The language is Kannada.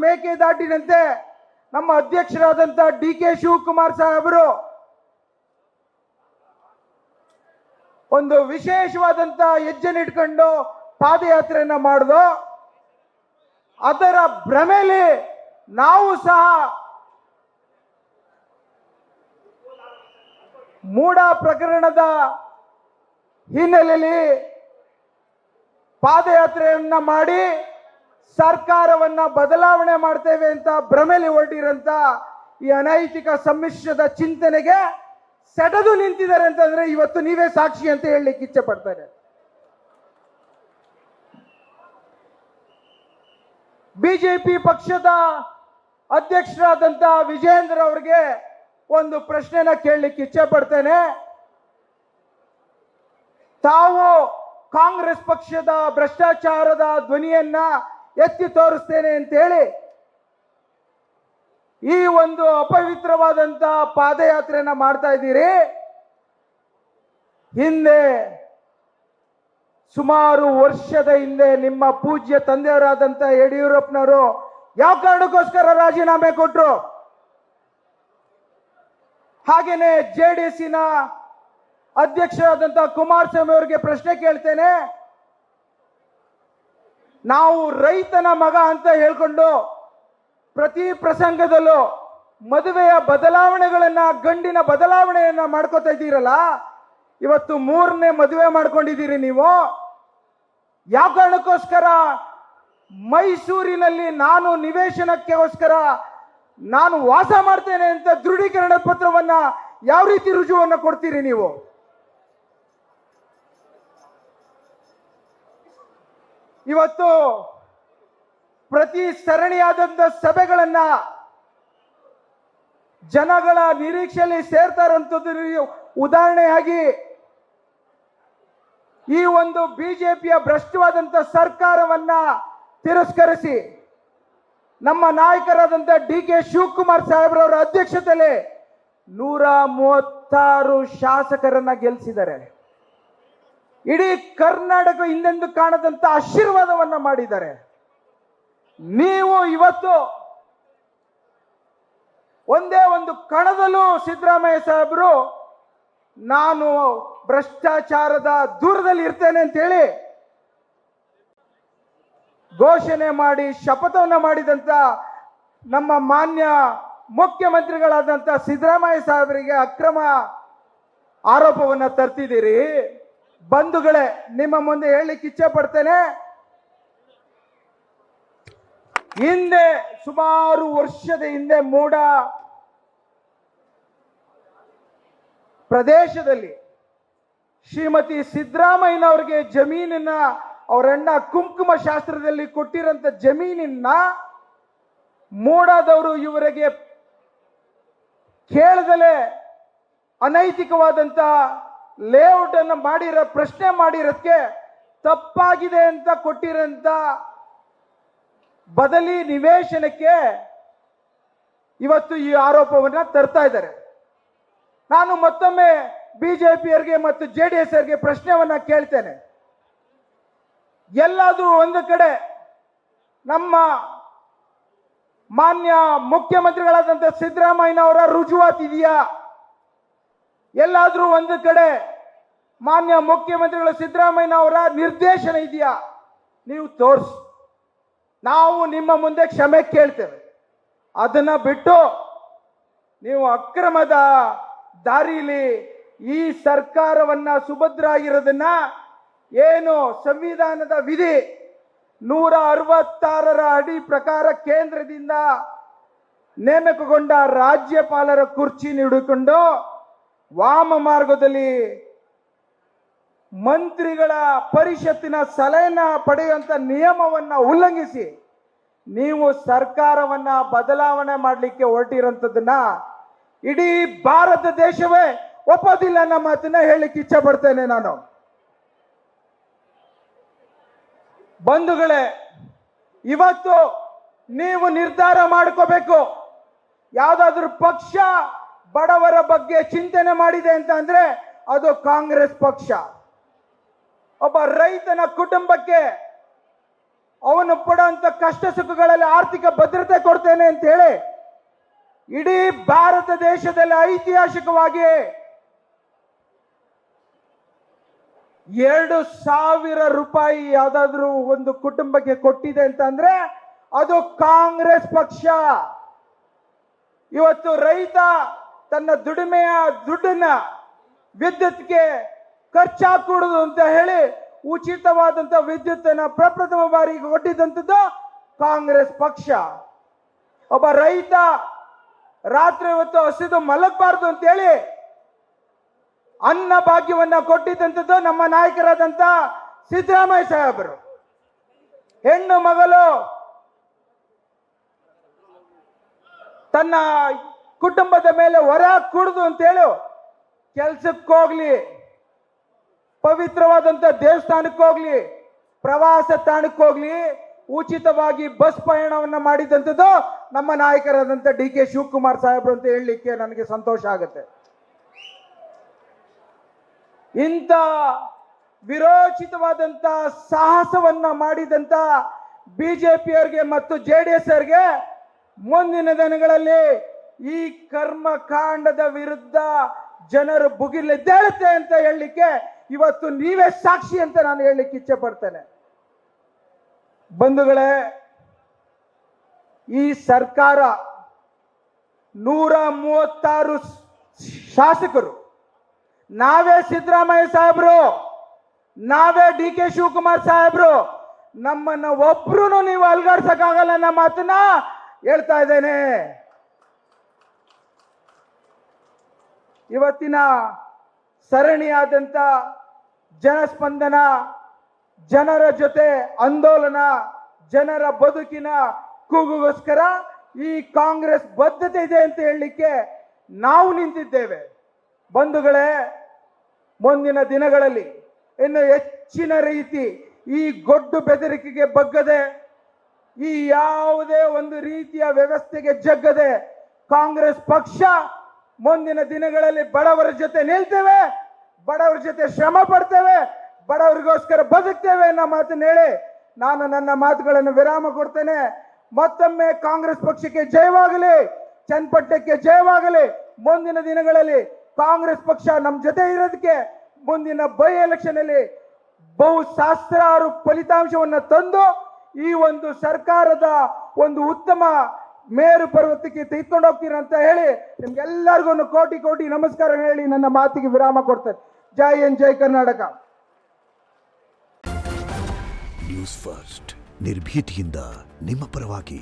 ಮೇಕೆದಾಟಿನಂತೆ ನಮ್ಮ ಅಧ್ಯಕ್ಷರಾದಂತ ಡಿ.ಕೆ. ಶಿವಕುಮಾರ್ ಸಾಹೇಬರು ಒಂದು ವಿಶೇಷವಾದಂತ ಹೆಜ್ಜೆನಿಟ್ಕೊಂಡು ಪಾದಯಾತ್ರೆಯನ್ನ ಮಾಡಿದ್ರು. ಅದರ ಭ್ರಮೆಯಲ್ಲಿ ನಾವು ಸಹ ಮೂಡ ಪ್ರಕರಣದ ಹಿನ್ನೆಲೆಯಲ್ಲಿ ಪಾದಯಾತ್ರೆಯನ್ನ ಮಾಡಿ ಸರ್ಕಾರವನ್ನ ಬದಲಾವಣೆ ಮಾಡ್ತೇವೆ ಅಂತ ಭ್ರಮೆಯಲ್ಲಿ ಹೊರಟಿರಂತ ಈ ಅನೈತಿಕ ಸಮ್ಮಿಶ್ರದ ಚಿಂತನೆಗೆ ಸೆಟದು ನಿಂತಿದ್ದಾರೆ ಅಂತಂದ್ರೆ ಇವತ್ತು ನೀವೇ ಸಾಕ್ಷಿ ಅಂತ ಹೇಳಲಿಕ್ಕೆ ಇಚ್ಛೆ ಪಡ್ತಾರೆ. ಬಿಜೆಪಿ ಪಕ್ಷದ ಅಧ್ಯಕ್ಷರಾದಂತ ವಿಜೇಂದ್ರ ಅವರಿಗೆ ಒಂದು ಪ್ರಶ್ನೆನ ಕೇಳಲಿಕ್ಕೆ ಇಚ್ಛೆ ಪಡ್ತೇನೆ. ತಾವು ಕಾಂಗ್ರೆಸ್ ಪಕ್ಷದ ಭ್ರಷ್ಟಾಚಾರದ ಧ್ವನಿಯನ್ನ ಎತ್ತಿ ತೋರಿಸ್ತೇನೆ ಅಂತ ಹೇಳಿ ಈ ಒಂದು ಅಪವಿತ್ರವಾದಂತ ಪಾದಯಾತ್ರೆಯನ್ನ ಮಾಡ್ತಾ ಇದ್ದೀರಿ. ಹಿಂದೆ ಸುಮಾರು ವರ್ಷದ ಹಿಂದೆ ನಿಮ್ಮ ಪೂಜ್ಯ ತಂದೆಯವರಾದಂತ ಯಡಿಯೂರಪ್ಪನವರು ಯಾವ ಕಾರಣಕ್ಕೋಸ್ಕರ ರಾಜೀನಾಮೆ ಕೊಟ್ರು? ಹಾಗೇನೆ ಜೆಡಿಎಸ್ಸಿನ ಅಧ್ಯಕ್ಷರಾದಂತ ಕುಮಾರಸ್ವಾಮಿ ಅವರಿಗೆ ಪ್ರಶ್ನೆ ಕೇಳ್ತೇನೆ. ನಾವು ರೈತನ ಮಗ ಅಂತ ಹೇಳ್ಕೊಂಡು ಪ್ರತಿ ಪ್ರಸಂಗದಲ್ಲೂ ಮದುವೆಯ ಬದಲಾವಣೆಗಳನ್ನ ಗಂಡಿನ ಬದಲಾವಣೆಯನ್ನ ಮಾಡ್ಕೋತಾ ಇದ್ದೀರಲ್ಲ, ಇವತ್ತು 3ನೇ ಮದುವೆ ಮಾಡ್ಕೊಂಡಿದ್ದೀರಿ ನೀವು. ಯಾವ ಕಾರಣಕ್ಕೋಸ್ಕರ ಮೈಸೂರಿನಲ್ಲಿ ನಾನು ನಿವೇಶನಕ್ಕೋಸ್ಕರ ನಾನು ವಾಸ ಮಾಡ್ತೇನೆ ಅಂತ ದೃಢೀಕರಣ ಪತ್ರವನ್ನ ಯಾವ ರೀತಿ ರುಜುವನ್ನ ಕೊಡ್ತೀರಿ ನೀವು? ಇವತ್ತು ಪ್ರತಿ ಸರಣಿಯಾದಂತ ಸಭೆಗಳನ್ನ ಜನಗಳ ನಿರೀಕ್ಷೆಯಲ್ಲಿ ಸೇರ್ತಾ ಇರುವಂತದ್ದು ಉದಾಹರಣೆಯಾಗಿ ಈ ಒಂದು ಬಿಜೆಪಿಯ ಭ್ರಷ್ಟವಾದಂತ ಸರ್ಕಾರವನ್ನ ತಿರಸ್ಕರಿಸಿ ನಮ್ಮ ನಾಯಕರಾದಂತ ಡಿ.ಕೆ. ಶಿವಕುಮಾರ್ ಸಾಹೇಬ್ರವರ ಅಧ್ಯಕ್ಷತೆಯಲ್ಲಿ 136 ಶಾಸಕರನ್ನ ಗೆಲ್ಲಿಸಿದ್ದಾರೆ. ಇಡೀ ಕರ್ನಾಟಕ ಹಿಂದೆಂದು ಕಾಣದಂತ ಆಶೀರ್ವಾದವನ್ನ ಮಾಡಿದ್ದಾರೆ. ನೀವು ಇವತ್ತು ಒಂದೇ ಒಂದು ಕಣದಲ್ಲೂ ಸಿದ್ದರಾಮಯ್ಯ ಸಾಹೇಬರು ನಾನು ಭ್ರಷ್ಟಾಚಾರದ ದೂರದಲ್ಲಿ ಇರ್ತೇನೆ ಅಂತ ಹೇಳಿ ಘೋಷಣೆ ಮಾಡಿ ಶಪಥವನ್ನ ಮಾಡಿದಂತ ನಮ್ಮ ಮಾನ್ಯ ಮುಖ್ಯಮಂತ್ರಿಗಳಾದಂತ ಸಿದ್ದರಾಮಯ್ಯ ಸಾಹೇಬರಿಗೆ ಅಕ್ರಮ ಆರೋಪವನ್ನ ತರ್ತಿದ್ದೀರಿ. ಬಂಧುಗಳೇ, ನಿಮ್ಮ ಮುಂದೆ ಹೇಳಲಿಕ್ಕೆ ಇಚ್ಛೆ ಪಡ್ತೇನೆ. ಹಿಂದೆ ಸುಮಾರು ವರ್ಷದ ಹಿಂದೆ ಮೂಡ ಪ್ರದೇಶದಲ್ಲಿ ಶ್ರೀಮತಿ ಸಿದ್ದರಾಮಯ್ಯನವರಿಗೆ ಜಮೀನನ್ನ ಅವರಣ್ಣ ಕುಂಕುಮ ಶಾಸ್ತ್ರದಲ್ಲಿ ಕೊಟ್ಟಿರಂತ ಜಮೀನಿನ ಮೂಡದವರು ಇವರಿಗೆ ಕೇಳದಲೆ ಅನೈತಿಕವಾದಂತ ಲೇಔಟ್ ಅನ್ನು ಪ್ರಶ್ನೆ ಮಾಡಿರೋದಕ್ಕೆ ತಪ್ಪಾಗಿದೆ ಅಂತ ಕೊಟ್ಟಿರಂತ ಬದಲಿ ನಿವೇಶನಕ್ಕೆ ಇವತ್ತು ಈ ಆರೋಪವನ್ನ ತರ್ತಾ ಇದ್ದಾರೆ. ನಾನು ಮತ್ತೊಮ್ಮೆ ಬಿಜೆಪಿಯವರಿಗೆ ಮತ್ತು ಜೆಡಿಎಸ್ ಅವರಿಗೆ ಪ್ರಶ್ನೆವನ್ನ ಕೇಳ್ತೇನೆ. ಎಲ್ಲಾದ್ರೂ ಒಂದು ಕಡೆ ನಮ್ಮ ಮಾನ್ಯ ಮುಖ್ಯಮಂತ್ರಿಗಳಾದಂತ ಸಿದ್ದರಾಮಯ್ಯನವರ ರುಜುವಾತ್ ಇದೆಯಾ? ಎಲ್ಲಾದ್ರೂ ಒಂದು ಕಡೆ ಮಾನ್ಯ ಮುಖ್ಯಮಂತ್ರಿಗಳ ಸಿದ್ದರಾಮಯ್ಯನವರ ನಿರ್ದೇಶನ ಇದೆಯಾ? ನೀವು ತೋರಿಸಿ, ನಾವು ನಿಮ್ಮ ಮುಂದೆ ಕ್ಷಮೆ ಕೇಳ್ತೇವೆ. ಅದನ್ನ ಬಿಟ್ಟು ನೀವು ಅಕ್ರಮದ ದಾರಿಲಿ ಈ ಸರ್ಕಾರವನ್ನ ಸುಭದ್ರ ಆಗಿರೋದನ್ನ ಏನು ಸಂವಿಧಾನದ ವಿಧಿ 166ರ ಅಡಿ ಪ್ರಕಾರ ಕೇಂದ್ರದಿಂದ ನೇಮಕಗೊಂಡ ರಾಜ್ಯಪಾಲರ ಕುರ್ಚಿ ಹಿಡಿದುಕೊಂಡು ವಾಮ ಮಾರ್ಗದಲ್ಲಿ ಮಂತ್ರಿಗಳ ಪರಿಷತ್ತಿನ ಸಲಹೆಯನ್ನ ಪಡೆಯುವಂತ ನಿಯಮವನ್ನ ಉಲ್ಲಂಘಿಸಿ ನೀವು ಸರ್ಕಾರವನ್ನ ಬದಲಾವಣೆ ಮಾಡಲಿಕ್ಕೆ ಹೊರಟಿರೋಂಥದ್ದನ್ನ ಇಡೀ ಭಾರತ ದೇಶವೇ ಒಪ್ಪೋದಿಲ್ಲ ಅನ್ನೋ ಮಾತನ್ನ ಹೇಳಲಿಕ್ಕೆ ಇಚ್ಛೆ ಪಡ್ತೇನೆ ನಾನು. ಬಂಧುಗಳೇ, ಇವತ್ತು ನೀವು ನಿರ್ಧಾರ ಮಾಡ್ಕೋಬೇಕು. ಯಾವ್ದಾದ್ರು ಪಕ್ಷ ಬಡವರ ಬಗ್ಗೆ ಚಿಂತನೆ ಮಾಡಿದೆ ಅಂತ ಅಂದ್ರೆ ಅದು ಕಾಂಗ್ರೆಸ್ ಪಕ್ಷ. ಒಬ್ಬ ರೈತನ ಕುಟುಂಬಕ್ಕೆ ಅವನು ಪಡುವಂತ ಕಷ್ಟ ಸುಖಗಳಲ್ಲಿ ಆರ್ಥಿಕ ಭದ್ರತೆ ಕೊಡ್ತೇನೆ ಅಂತ ಹೇಳಿ ಇಡೀ ಭಾರತ ದೇಶದಲ್ಲಿ ಐತಿಹಾಸಿಕವಾಗಿ 2,000 ರೂಪಾಯಿ ಯಾವ್ದಾದ್ರು ಒಂದು ಕುಟುಂಬಕ್ಕೆ ಕೊಟ್ಟಿದೆ ಅಂತಂದ್ರೆ ಅದು ಕಾಂಗ್ರೆಸ್ ಪಕ್ಷ. ಇವತ್ತು ರೈತ ತನ್ನ ದುಡಿಮೆಯ ದುಡ್ಡನ್ನ ವಿದ್ಯುತ್ಗೆ ಖರ್ಚಾಕೂಡುದು ಅಂತ ಹೇಳಿ ಉಚಿತವಾದಂತ ವಿದ್ಯುತ್ ಅನ್ನ ಪ್ರಪ್ರಥಮ ಬಾರಿಗೆ ಕೊಟ್ಟಿದ್ದಂಥದ್ದು ಕಾಂಗ್ರೆಸ್ ಪಕ್ಷ. ಒಬ್ಬ ರೈತ ರಾತ್ರಿ ಹೊತ್ತು ಹಸಿದು ಮಲಗಬಾರ್ದು ಅಂತ ಹೇಳಿ ಅನ್ನ ಭಾಗ್ಯವನ್ನ ಕೊಟ್ಟಿದ್ದಂಥದ್ದು ನಮ್ಮ ನಾಯಕರಾದಂತ ಸಿದ್ದರಾಮಯ್ಯ ಸಾಹೇಬರು. ಹೆಣ್ಣು ಮಗಳು ತನ್ನ ಕುಟುಂಬದ ಮೇಲೆ ಹೊರ ಕೂಡುದು ಅಂತ ಹೇಳಿ ಕೆಲ್ಸಕ್ಕೆ ಹೋಗ್ಲಿ, ಪವಿತ್ರವಾದಂತ ದೇವಸ್ಥಾನಕ್ಕೆ ಹೋಗ್ಲಿ, ಪ್ರವಾಸ ತಾಣಕ್ಕೆ ಹೋಗ್ಲಿ, ಉಚಿತವಾಗಿ ಬಸ್ ಪಯಣವನ್ನ ಮಾಡಿದಂಥದ್ದು ನಮ್ಮ ನಾಯಕರಾದಂತ ಡಿ.ಕೆ. ಶಿವಕುಮಾರ್ ಸಾಹೇಬರು ಅಂತ ಹೇಳಲಿಕ್ಕೆ ನನಗೆ ಸಂತೋಷ ಆಗುತ್ತೆ. ಇಂಥ ವಿರೋಚಿತವಾದಂತ ಸಾಹಸವನ್ನ ಮಾಡಿದಂತ ಬಿಜೆಪಿಯವರಿಗೆ ಮತ್ತು ಜೆಡಿಎಸ್ ಅವರಿಗೆ ಮುಂದಿನ ದಿನಗಳಲ್ಲಿ ಈ ಕರ್ಮಕಾಂಡದ ವಿರುದ್ಧ ಜನರು ಭುಗಿಲೆದ್ದೇಳುತ್ತೆ ಅಂತ ಹೇಳಲಿಕ್ಕೆ ಇವತ್ತು ನೀವೇ ಸಾಕ್ಷಿ ಅಂತ ನಾನು ಹೇಳಲಿಕ್ಕೆ ಇಚ್ಛೆ ಪಡ್ತೇನೆ. ಬಂಧುಗಳೇ, ಈ ಸರ್ಕಾರ 136 ಶಾಸಕರು, ನಾವೇ ಸಿದ್ದರಾಮಯ್ಯ ಸಾಹೇಬರು, ನಾವೇ ಡಿ.ಕೆ. ಶಿವಕುಮಾರ್ ಸಾಹೇಬರು, ನಮ್ಮನ್ನ ಒಬ್ರು ನೀವು ಅಲ್ಗಾಡ್ಸಕ್ಕಾಗಲ್ಲ ಅನ್ನೋ ಮಾತನ್ನ ಹೇಳ್ತಾ ಇದ್ದೇನೆ. ಇವತ್ತಿನ ಸರಣಿಯಾದಂತ ಜನಸ್ಪಂದನ, ಜನರ ಜೊತೆ ಆಂದೋಲನ, ಜನರ ಬದುಕಿನ ಕೂಗುಗೋಸ್ಕರ ಈ ಕಾಂಗ್ರೆಸ್ ಬದ್ಧತೆ ಇದೆ ಅಂತ ಹೇಳಲಿಕ್ಕೆ ನಾವು ನಿಂತಿದ್ದೇವೆ. ಬಂಧುಗಳೇ, ಮುಂದಿನ ದಿನಗಳಲ್ಲಿ ಇನ್ನು ಹೆಚ್ಚಿನ ರೀತಿ ಈ ಗೊಡ್ಡು ಬೆದರಿಕೆಗೆ ಬಗ್ಗದೆ, ಈ ಯಾವುದೇ ಒಂದು ರೀತಿಯ ವ್ಯವಸ್ಥೆಗೆ ಜಗ್ಗದೆ ಕಾಂಗ್ರೆಸ್ ಪಕ್ಷ ಮುಂದಿನ ದಿನಗಳಲ್ಲಿ ಬಡವರ ಜೊತೆ ನಿಲ್ತೇವೆ, ಬಡವರ ಜೊತೆ ಶ್ರಮ ಪಡ್ತೇವೆ, ಬಡವರಿಗೋಸ್ಕರ ಬದುಕ್ತೇವೆ ಅನ್ನೋ ಮಾತನ್ನ ಹೇಳಿ ನಾನು ನನ್ನ ಮಾತುಗಳನ್ನು ವಿರಾಮ ಕೊಡ್ತೇನೆ. ಮತ್ತೊಮ್ಮೆ ಕಾಂಗ್ರೆಸ್ ಪಕ್ಷಕ್ಕೆ ಜಯವಾಗಲಿ, ಚನ್ನಪಟ್ಟಣಕ್ಕೆ ಜಯವಾಗಲಿ. ಮುಂದಿನ ದಿನಗಳಲ್ಲಿ ಕಾಂಗ್ರೆಸ್ ಪಕ್ಷ ನಮ್ಮ ಜೊತೆ ಇರೋದಕ್ಕೆ ಮುಂದಿನ ಬೈ ಎಲೆಕ್ಷನ್ ಅಲ್ಲಿ ಬಹುಶಾಸ್ತ್ರಾರು ಫಲಿತಾಂಶವನ್ನು ತಂದು ಈ ಒಂದು ಸರ್ಕಾರದ ಒಂದು ಉತ್ತಮ ಮೇರು ಪರ್ವತಕ್ಕೆ ತೆಗೆದುಕೊಂಡು ಹೋಗ್ತೀರಾ ಅಂತ ಹೇಳಿ ನಿಮ್ಗೆಲ್ಲರಿಗೂ ಕೋಟಿ ಕೋಟಿ ನಮಸ್ಕಾರ ಹೇಳಿ ನನ್ನ ಮಾತಿಗೆ ವಿರಾಮ ಕೊಡ್ತೇನೆ. ಜೈ ಹಿಂದ್, ಜೈ ಕರ್ನಾಟಕ. ನ್ಯೂಸ್ ಫಸ್ಟ್, ನಿರ್ಭೀತಿಯಿಂದ ನಿಮ್ಮ ಪರವಾಗಿ.